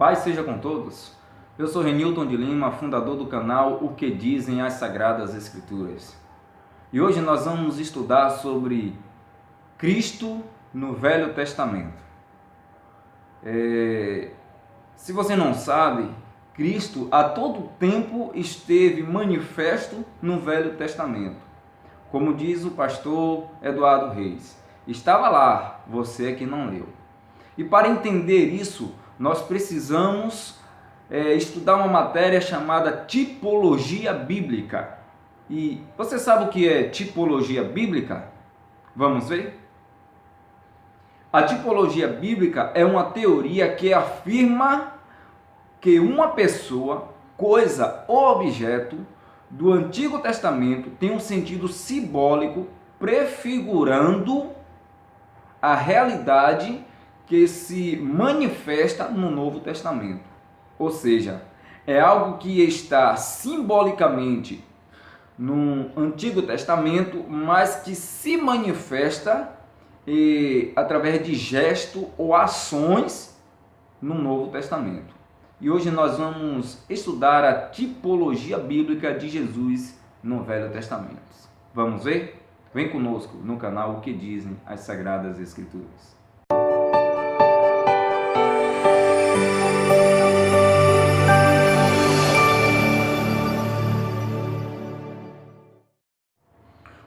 Paz seja com todos. Eu sou Renilton de Lima, fundador do canal O Que Dizem as Sagradas Escrituras. E hoje nós vamos estudar sobre Cristo no Velho Testamento. Se você não sabe, Cristo a todo tempo esteve manifesto no Velho Testamento. Como diz o pastor Eduardo Reis, estava lá, você que não leu. E para entender isso, nós precisamos estudar uma matéria chamada tipologia bíblica. E você sabe o que é tipologia bíblica? Vamos ver? A tipologia bíblica é uma teoria que afirma que uma pessoa, coisa ou objeto do Antigo Testamento tem um sentido simbólico prefigurando a realidade que se manifesta no Novo Testamento. Ou seja, é algo que está simbolicamente no Antigo Testamento, mas que se manifesta através de gestos ou ações no Novo Testamento. E hoje nós vamos estudar a tipologia bíblica de Jesus no Velho Testamento. Vamos ver? Vem conosco no canal O Que Dizem as Sagradas Escrituras.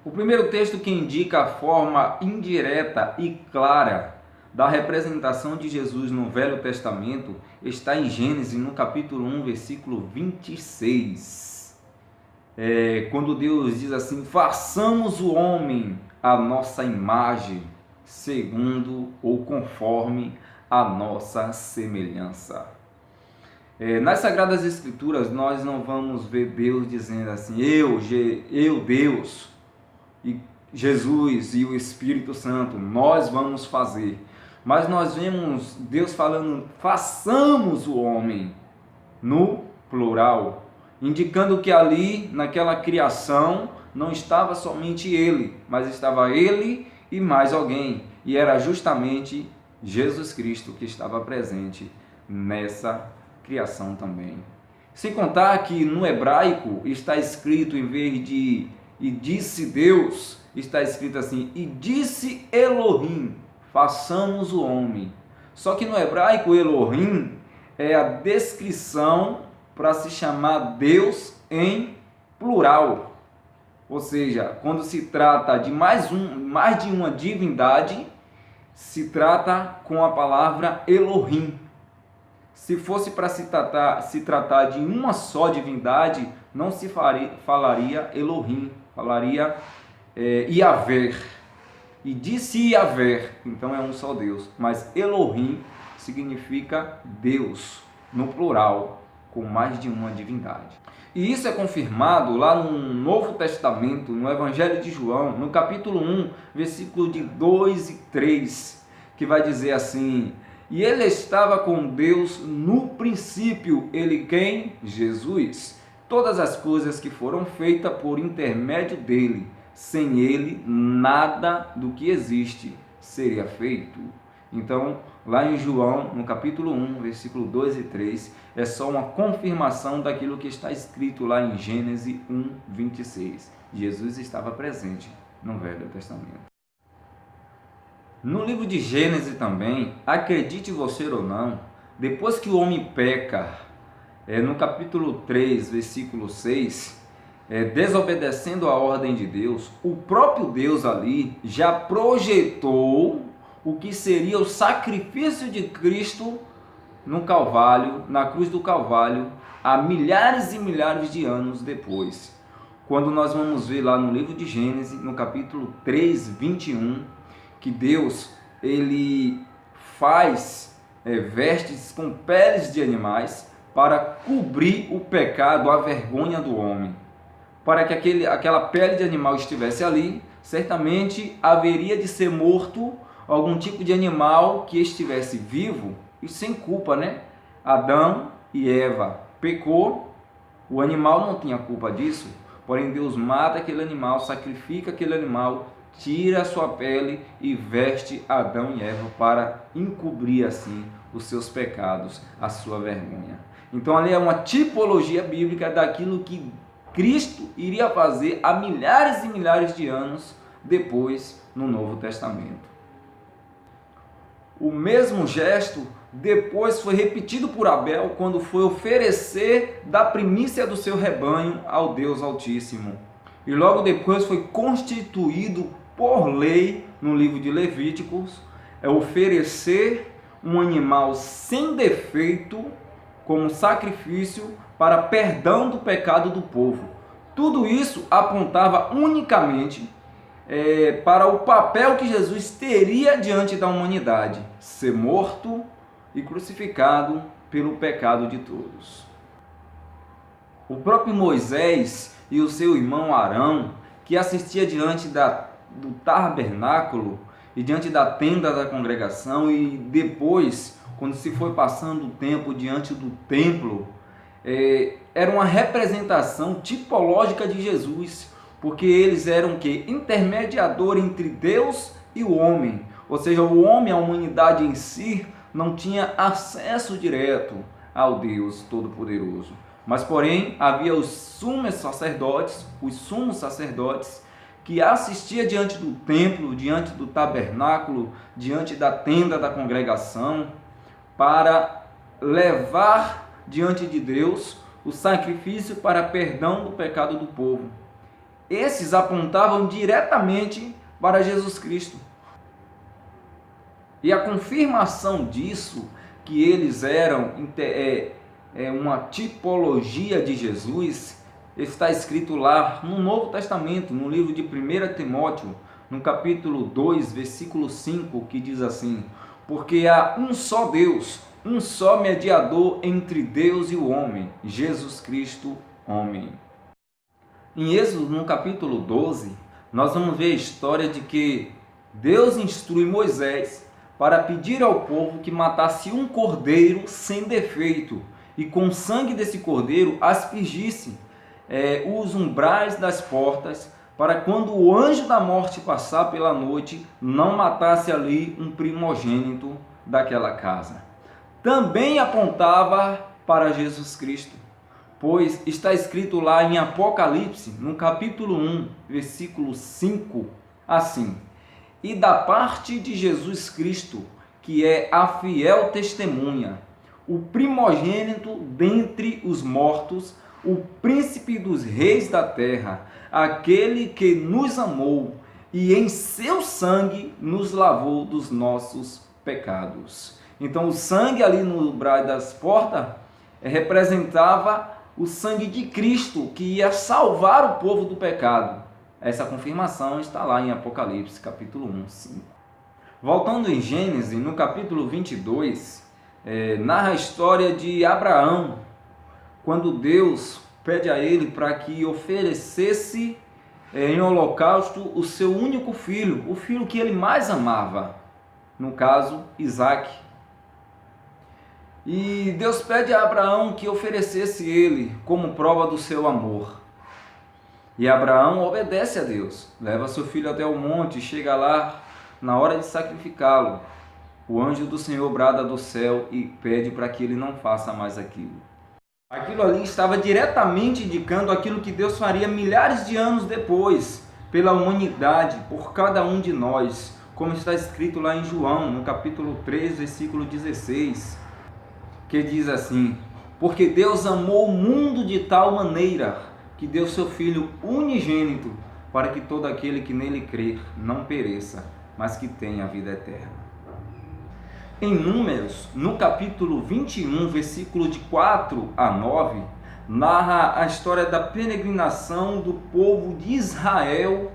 O primeiro texto que indica a forma indireta e clara da representação de Jesus no Velho Testamento está em Gênesis, no capítulo 1, versículo 26. Quando Deus diz assim: façamos o homem à nossa imagem, segundo ou conforme a nossa semelhança. Nas Sagradas Escrituras nós não vamos ver Deus dizendo assim: eu Deus, e Jesus e o Espírito Santo, nós vamos fazer. Mas nós vemos Deus falando: façamos o homem, no plural, indicando que ali, naquela criação, não estava somente ele, mas estava ele e mais alguém. E era justamente Jesus Cristo que estava presente nessa criação também. Sem contar que no hebraico está escrito, em vez de "e disse Deus", está escrito assim: "e disse Elohim, façamos o homem". Só que no hebraico, Elohim é a descrição para se chamar Deus em plural. Ou seja, quando se trata de mais de uma divindade, se trata com a palavra Elohim. Se fosse para se tratar de uma só divindade, não se falaria Elohim, falaria Yahvé. E disse Yahvé, então é um só Deus. Mas Elohim significa Deus, no plural, com mais de uma divindade. E isso é confirmado lá no Novo Testamento, no Evangelho de João, no capítulo 1, versículo de 2 e 3, que vai dizer assim: "E ele estava com Deus no princípio". Ele quem? Jesus. Todas as coisas que foram feitas por intermédio dele. Sem ele, nada do que existe seria feito. Então, lá em João, no capítulo 1, versículo 2 e 3, é só uma confirmação daquilo que está escrito lá em Gênesis 1, 26. Jesus estava presente no Velho Testamento. No livro de Gênesis também, acredite você ou não, depois que o homem peca, no capítulo 3, versículo 6, desobedecendo a ordem de Deus, o próprio Deus ali já projetou o que seria o sacrifício de Cristo no Calvário, na cruz do Calvário, há milhares e milhares de anos depois. Quando nós vamos ver lá no livro de Gênesis, no capítulo 3, 21, que Deus ele faz vestes com peles de animais para cobrir o pecado, a vergonha do homem. Para que aquela pele de animal estivesse ali, certamente haveria de ser morto algum tipo de animal que estivesse vivo e sem culpa, né? Adão e Eva pecou, o animal não tinha culpa disso, porém Deus mata aquele animal, sacrifica aquele animal, tira a sua pele e veste Adão e Eva para encobrir assim os seus pecados, a sua vergonha. Então ali é uma tipologia bíblica daquilo que Cristo iria fazer há milhares e milhares de anos depois no Novo Testamento. O mesmo gesto depois foi repetido por Abel quando foi oferecer da primícia do seu rebanho ao Deus Altíssimo. E logo depois foi constituído por lei no livro de Levíticos oferecer um animal sem defeito como sacrifício para perdão do pecado do povo. Tudo isso apontava unicamente para o papel que Jesus teria diante da humanidade, ser morto e crucificado pelo pecado de todos. O próprio Moisés e o seu irmão Arão, que assistia diante do tabernáculo e diante da tenda da congregação, e depois, quando se foi passando o tempo diante do templo, era uma representação tipológica de Jesus, porque eles eram o quê? Intermediador entre Deus e o homem. Ou seja, o homem, a humanidade em si, não tinha acesso direto ao Deus Todo-Poderoso. Mas, porém, havia os sumos sacerdotes, que assistiam diante do templo, diante do tabernáculo, diante da tenda da congregação, para levar diante de Deus o sacrifício para perdão do pecado do povo. Esses apontavam diretamente para Jesus Cristo. E a confirmação disso, que eles eram uma tipologia de Jesus, está escrito lá no Novo Testamento, no livro de 1 Timóteo, no capítulo 2, versículo 5, que diz assim: porque há um só Deus, um só mediador entre Deus e o homem, Jesus Cristo, homem. Em Êxodo, no capítulo 12, nós vamos ver a história de que Deus instrui Moisés para pedir ao povo que matasse um cordeiro sem defeito e com o sangue desse cordeiro aspergisse os umbrais das portas, para quando o anjo da morte passar pela noite, não matasse ali um primogênito daquela casa. Também apontava para Jesus Cristo, pois está escrito lá em Apocalipse, no capítulo 1, versículo 5, assim: e da parte de Jesus Cristo, que é a fiel testemunha, o primogênito dentre os mortos, o príncipe dos reis da terra, aquele que nos amou e em seu sangue nos lavou dos nossos pecados. Então o sangue ali no umbral das portas representava o sangue de Cristo, que ia salvar o povo do pecado. Essa confirmação está lá em Apocalipse, capítulo 1, 5. Voltando em Gênesis, no capítulo 22, narra a história de Abraão, quando Deus pede a ele para que oferecesse em holocausto o seu único filho, o filho que ele mais amava, no caso, Isaque. E Deus pede a Abraão que oferecesse ele como prova do seu amor. E Abraão obedece a Deus, leva seu filho até o monte, chega lá na hora de sacrificá-lo. O anjo do Senhor brada do céu e pede para que ele não faça mais aquilo. Aquilo ali estava diretamente indicando aquilo que Deus faria milhares de anos depois, pela humanidade, por cada um de nós, como está escrito lá em João, no capítulo 3, versículo 16, que diz assim: porque Deus amou o mundo de tal maneira que deu seu Filho unigênito, para que todo aquele que nele crer não pereça, mas que tenha a vida eterna. Em Números, no capítulo 21, versículo de 4 a 9, narra a história da peregrinação do povo de Israel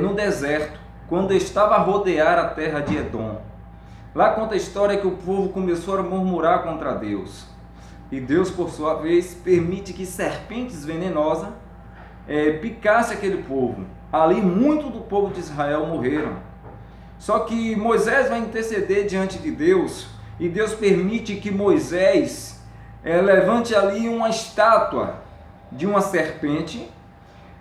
no deserto, quando estava a rodear a terra de Edom. Lá conta a história que o povo começou a murmurar contra Deus. E Deus, por sua vez, permite que serpentes venenosas picasse aquele povo. Ali, muito do povo de Israel morreram. Só que Moisés vai interceder diante de Deus, e Deus permite que Moisés levante ali uma estátua de uma serpente,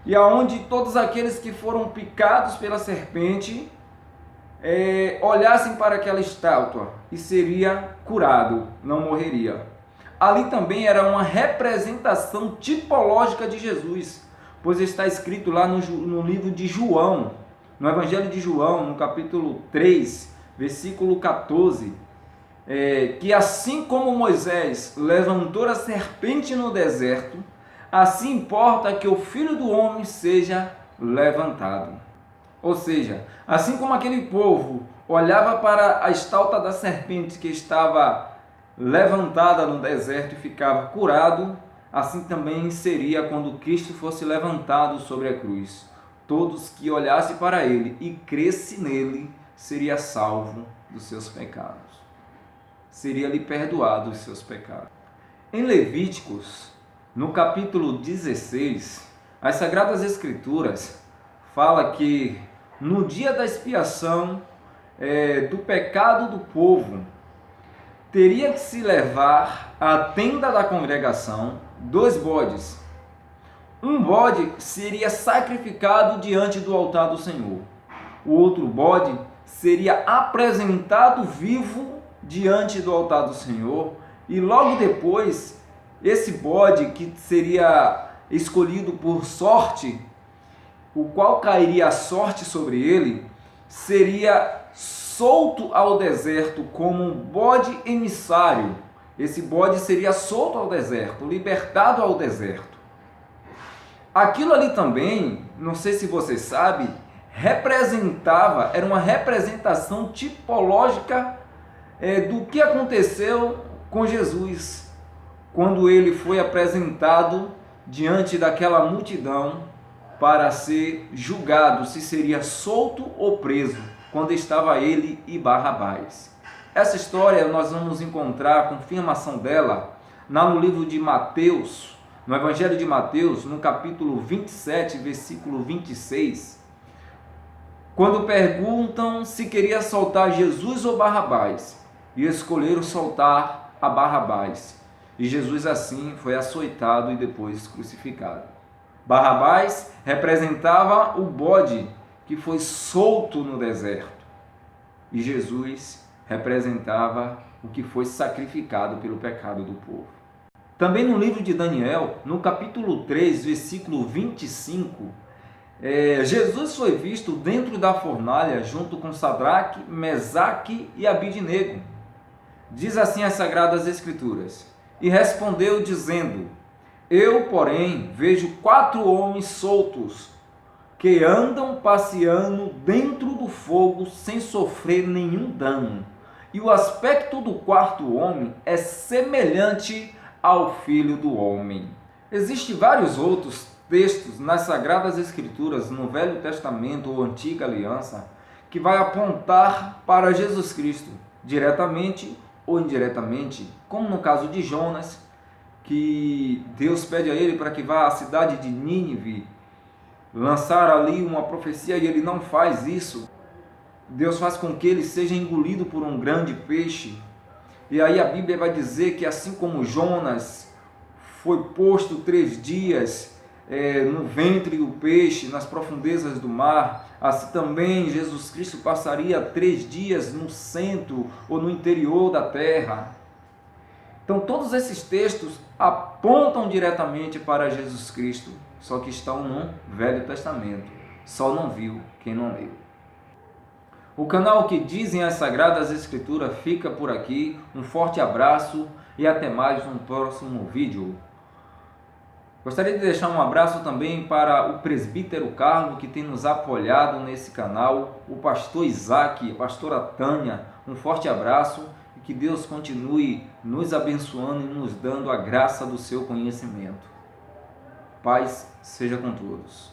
e aonde todos aqueles que foram picados pela serpente olhassem para aquela estátua e seria curado, não morreria. Ali também era uma representação tipológica de Jesus, pois está escrito lá no livro de João, no Evangelho de João, no capítulo 3, versículo 14, que assim como Moisés levantou a serpente no deserto, assim importa que o Filho do Homem seja levantado. Ou seja, assim como aquele povo olhava para a estátua da serpente que estava levantada no deserto e ficava curado, assim também seria quando Cristo fosse levantado sobre a cruz. Todos que olhassem para ele e crescem nele, seria salvo dos seus pecados. Seria-lhe perdoado os seus pecados. Em Levíticos, no capítulo 16, as Sagradas Escrituras fala que no dia da expiação do pecado do povo, teria que se levar à tenda da congregação 2 bodes. Um bode seria sacrificado diante do altar do Senhor. O outro bode seria apresentado vivo diante do altar do Senhor. E logo depois, esse bode que seria escolhido por sorte, o qual cairia a sorte sobre ele, seria solto ao deserto como um bode emissário. Esse bode seria solto ao deserto, libertado ao deserto. Aquilo ali também, não sei se você sabe, era uma representação tipológica do que aconteceu com Jesus, quando ele foi apresentado diante daquela multidão para ser julgado se seria solto ou preso, quando estava ele e Barrabás. Essa história nós vamos encontrar a confirmação dela no livro de Mateus, no Evangelho de Mateus, no capítulo 27, versículo 26, quando perguntam se queria soltar Jesus ou Barrabás, e escolheram soltar a Barrabás. E Jesus assim foi açoitado e depois crucificado. Barrabás representava o bode que foi solto no deserto. E Jesus representava o que foi sacrificado pelo pecado do povo. Também no livro de Daniel, no capítulo 3, versículo 25, Jesus foi visto dentro da fornalha junto com Sadraque, Mesaque e Abidnego. Diz assim as Sagradas Escrituras: e respondeu dizendo: eu, porém, vejo 4 homens soltos, que andam passeando dentro do fogo sem sofrer nenhum dano. E o aspecto do 4º homem é semelhante ao Filho do Homem. Existem vários outros textos nas Sagradas Escrituras, no Velho Testamento ou Antiga Aliança, que vai apontar para Jesus Cristo, diretamente ou indiretamente, como no caso de Jonas, que Deus pede a ele para que vá à cidade de Nínive, lançar ali uma profecia, e ele não faz isso. Deus faz com que ele seja engolido por um grande peixe. E aí a Bíblia vai dizer que assim como Jonas foi posto 3 dias no ventre do peixe, nas profundezas do mar, assim também Jesus Cristo passaria 3 dias no centro ou no interior da terra. Então todos esses textos apontam diretamente para Jesus Cristo, só que estão no Velho Testamento. Só não viu quem não leu. O canal Que Dizem as Sagradas Escrituras fica por aqui. Um forte abraço e até mais no próximo vídeo. Gostaria de deixar um abraço também para o presbítero Carlos, que tem nos apoiado nesse canal, o pastor Isaac, a pastora Tânia. Um forte abraço e que Deus continue nos abençoando e nos dando a graça do seu conhecimento. Paz seja com todos.